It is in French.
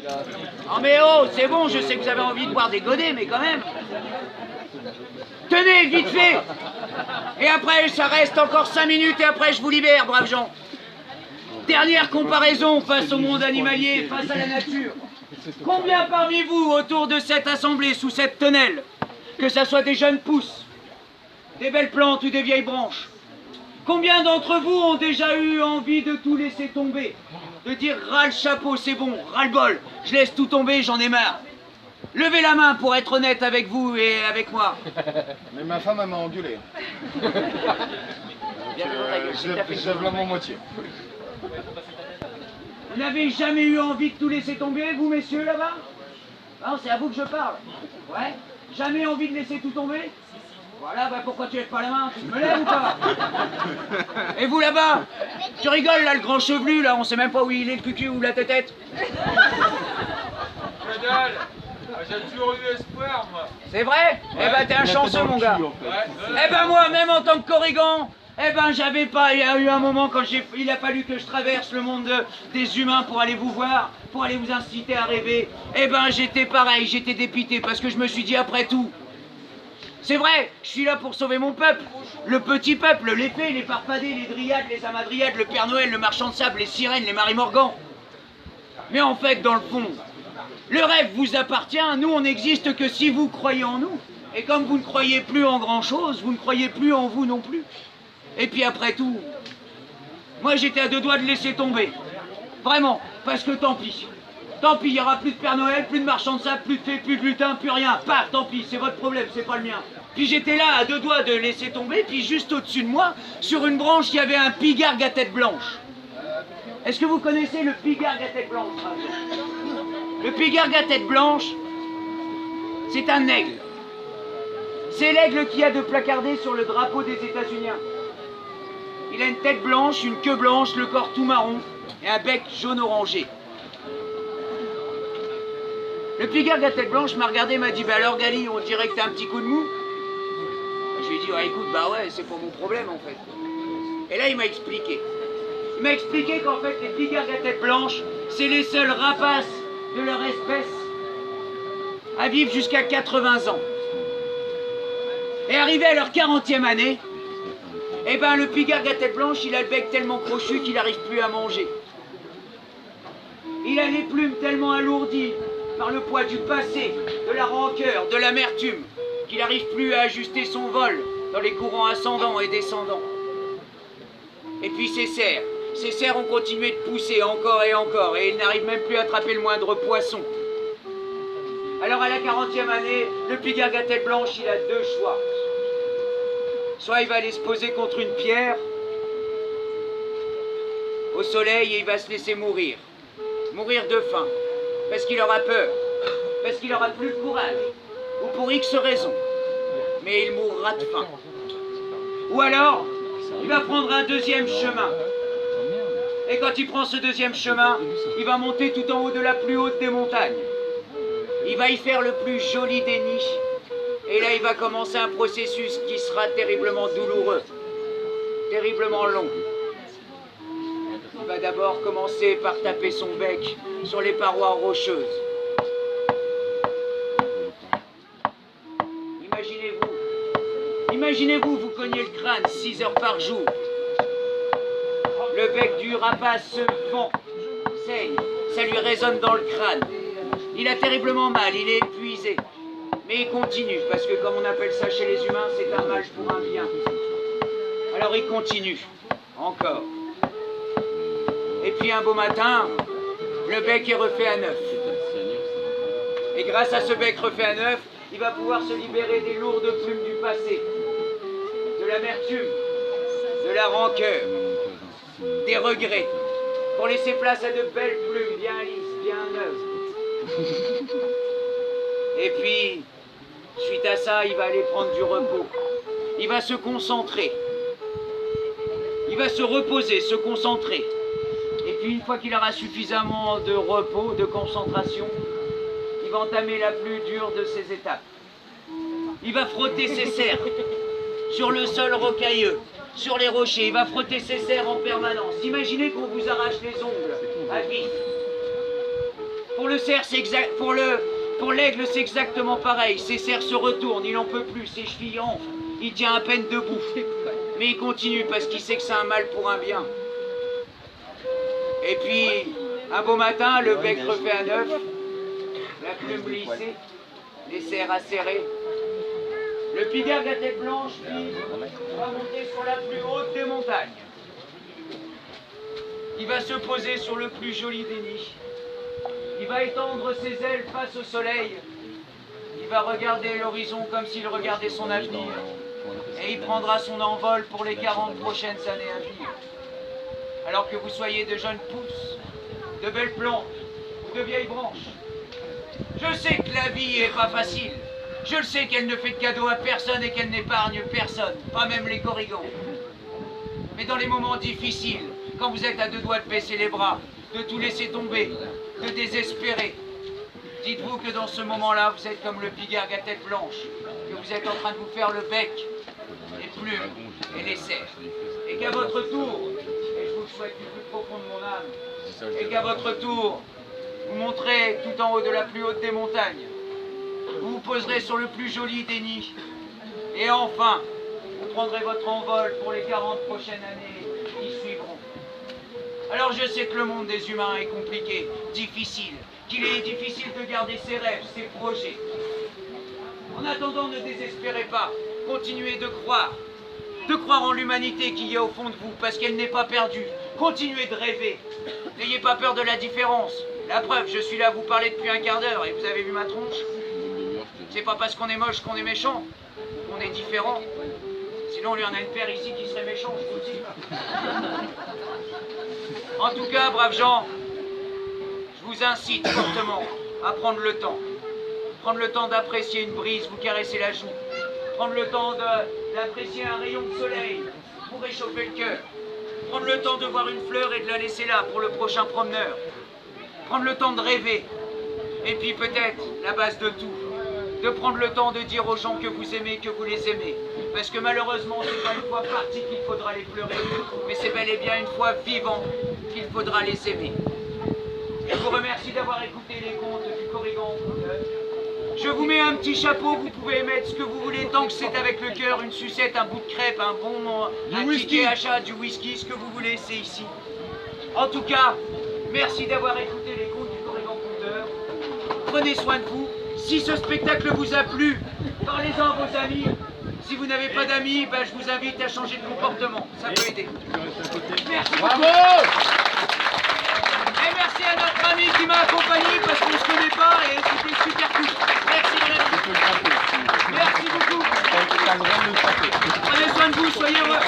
Oh mais oh, c'est bon, je sais que vous avez envie de boire des godets, mais quand même. Tenez, vite fait. Et après, ça reste encore 5 minutes et après, je vous libère, braves gens. Dernière comparaison face au monde animalier, face à la nature. Combien parmi vous, autour de cette assemblée, sous cette tonnelle, que ça soit des jeunes pousses, des belles plantes ou des vieilles branches, combien d'entre vous ont déjà eu envie de tout laisser tomber? De dire ras le chapeau, c'est bon, ras le bol, je laisse tout tomber, j'en ai marre. Levez la main pour être honnête avec vous et avec moi. Mais ma femme, elle m'a engueulé. Je lève la main moitié. Vous n'avez jamais eu envie de tout laisser tomber, vous messieurs là-bas? Non, c'est à vous que je parle. Ouais? Jamais envie de laisser tout tomber? Voilà, bah pourquoi tu lèves pas la main? Tu me lèves ou pas? Et vous là-bas? Tu rigoles là, le grand chevelu là, on sait même pas où il est, le cucu ou la tête. Cadal, j'ai toujours eu espoir, moi. C'est vrai? Eh ben t'es un chanceux mon gars. Eh ben moi, même en tant que corrigan, eh ben j'avais pas, il y a eu un moment quand il a fallu que je traverse le monde des humains pour aller vous voir, pour aller vous inciter à rêver. Eh ben j'étais pareil, j'étais dépité parce que je me suis dit après tout, c'est vrai, je suis là pour sauver mon peuple, le petit peuple, les fées, les farfadets, les dryades, les amadryades, le Père Noël, le marchand de sable, les sirènes, les Marie Morgan. Mais en fait, dans le fond, le rêve vous appartient, nous on n'existe que si vous croyez en nous. Et comme vous ne croyez plus en grand chose, vous ne croyez plus en vous non plus. Et puis après tout, moi j'étais à 2 doigts de laisser tomber. Vraiment, parce que tant pis. Tant pis, il n'y aura plus de Père Noël, plus de marchand de sable, plus de fées, plus de lutins, plus rien. Paf, tant pis, c'est votre problème, c'est pas le mien. Puis j'étais là à 2 doigts de laisser tomber, puis juste au-dessus de moi, sur une branche, il y avait un pigargue à tête blanche. Est-ce que vous connaissez le pigargue à tête blanche? Le pigargue à tête blanche, c'est un aigle. C'est l'aigle qui a de placardé sur le drapeau des États-Unis. Il a une tête blanche, une queue blanche, le corps tout marron et un bec jaune-orangé. Le pigargue à tête blanche m'a regardé et m'a dit « Bah alors Gali, on dirait que t'as un petit coup de mou ?» Je lui ai dit ouais, « Écoute, bah ouais, c'est pas mon problème en fait. » Et là il m'a expliqué. Il m'a expliqué qu'en fait les pigargues à tête blanche, c'est les seuls rapaces de leur espèce à vivre jusqu'à 80 ans. Et arrivé à leur 40e année, eh ben le pigargue à tête blanche, il a le bec tellement crochu qu'il n'arrive plus à manger. Il a les plumes tellement alourdies par le poids du passé, de la rancœur, de l'amertume, qu'il n'arrive plus à ajuster son vol dans les courants ascendants et descendants. Et puis ses serres ont continué de pousser encore et il n'arrive même plus à attraper le moindre poisson. Alors à la 40e année, le pigargue à tête blanche, il a 2 choix. Soit il va aller se poser contre une pierre, au soleil, et il va se laisser mourir. Mourir de faim, parce qu'il aura peur, parce qu'il aura plus de courage, ou pour X raisons. Mais il mourra de faim. Ou alors, il va prendre un 2e chemin. Et quand il prend ce 2e chemin, il va monter tout en haut de la plus haute des montagnes. Il va y faire le plus joli des niches. Et là, il va commencer un processus qui sera terriblement douloureux, terriblement long. Il va d'abord commencer par taper son bec sur les parois rocheuses. Imaginez-vous, vous cognez le crâne 6 heures par jour. Le bec du rapace se fend, saigne, ça lui résonne dans le crâne. Il a terriblement mal, il est épuisé. Mais il continue, parce que comme on appelle ça chez les humains, c'est un mal pour un bien. Alors il continue, encore. Et puis un beau matin, le bec est refait à neuf. Et grâce à ce bec refait à neuf, il va pouvoir se libérer des lourdes plumes du passé, de l'amertume, de la rancœur, des regrets, pour laisser place à de belles plumes bien lisses, bien neuves. Et puis, suite à ça, il va aller prendre du repos. Il va se concentrer. Il va se reposer, se concentrer. Et puis, une fois qu'il aura suffisamment de repos, de concentration, il va entamer la plus dure de ses étapes. Il va frotter ses serres sur le sol rocailleux, sur les rochers. Il va frotter ses serres en permanence. Imaginez qu'on vous arrache les ongles à vif. Pour le cerf, c'est exact. Pour l'aigle, c'est exactement pareil. Ses cerfs se retournent, il n'en peut plus, ses chevilles enflent. Il tient à peine debout. Mais il continue parce qu'il sait que c'est un mal pour un bien. Et puis, un beau matin, le bec refait à neuf, la plume lissée, les serres acérées. Le pigargue à tête blanche, lui, va monter sur la plus haute des montagnes. Il va se poser sur le plus joli des nids. Il va étendre ses ailes face au soleil. Il va regarder l'horizon comme s'il regardait son avenir. Et il prendra son envol pour les 40 prochaines années à venir. Alors que vous soyez de jeunes pousses, de belles plantes ou de vieilles branches. Je sais que la vie est pas facile. Je le sais qu'elle ne fait de cadeaux à personne et qu'elle n'épargne personne, pas même les corrigans. Mais dans les moments difficiles, quand vous êtes à deux doigts de baisser les bras, de tout laisser tomber, de désespérer, dites-vous que dans ce moment-là, vous êtes comme le pigargue à tête blanche, que vous êtes en train de vous faire le bec, les plumes et les serres. Et qu'à votre tour, et je vous le souhaite du plus profond de mon âme, et qu'à votre tour, vous monterez tout en haut de la plus haute des montagnes. Vous vous poserez sur le plus joli des nids. Et enfin, vous prendrez votre envol pour les 40 prochaines années qui suivront. Alors je sais que le monde des humains est compliqué, difficile, qu'il est difficile de garder ses rêves, ses projets. En attendant, ne désespérez pas, continuez de croire en l'humanité qu'il y a au fond de vous, parce qu'elle n'est pas perdue. Continuez de rêver, n'ayez pas peur de la différence. La preuve, je suis là à vous parler depuis un quart d'heure et vous avez vu ma tronche. C'est pas parce qu'on est moche qu'on est méchant, qu'on est différent. Sinon, il y en a une paire ici qui serait méchant, je vous le dis. En tout cas, braves gens, je vous incite fortement à prendre le temps. Prendre le temps d'apprécier une brise, vous caresser la joue. Prendre le temps d'apprécier un rayon de soleil pour réchauffer le cœur. Prendre le temps de voir une fleur et de la laisser là pour le prochain promeneur. Prendre le temps de rêver. Et puis peut-être, la base de tout, de prendre le temps de dire aux gens que vous aimez, que vous les aimez. Parce que malheureusement, c'est pas une fois partis qu'il faudra les pleurer, mais c'est bel et bien une fois vivants qu'il faudra les aimer. Je vous remercie d'avoir écouté les contes du Corrigan. Je vous mets un petit chapeau, vous pouvez mettre ce que vous voulez, tant que c'est avec le cœur, une sucette, un bout de crêpe, un ticket achat, du whisky, ce que vous voulez, c'est ici. En tout cas, merci d'avoir écouté les contes du Corrigan Conteur. Prenez soin de vous. Si ce spectacle vous a plu, parlez-en à vos amis. Si vous n'avez pas d'amis, ben, je vous invite à changer de comportement. Ça peut aider. Merci beaucoup. Et merci à notre ami qui m'a accompagné parce qu'on ne se connaît pas et c'était super cool. Merci mon ami. Merci beaucoup. Prenez soin de vous, soyez heureux.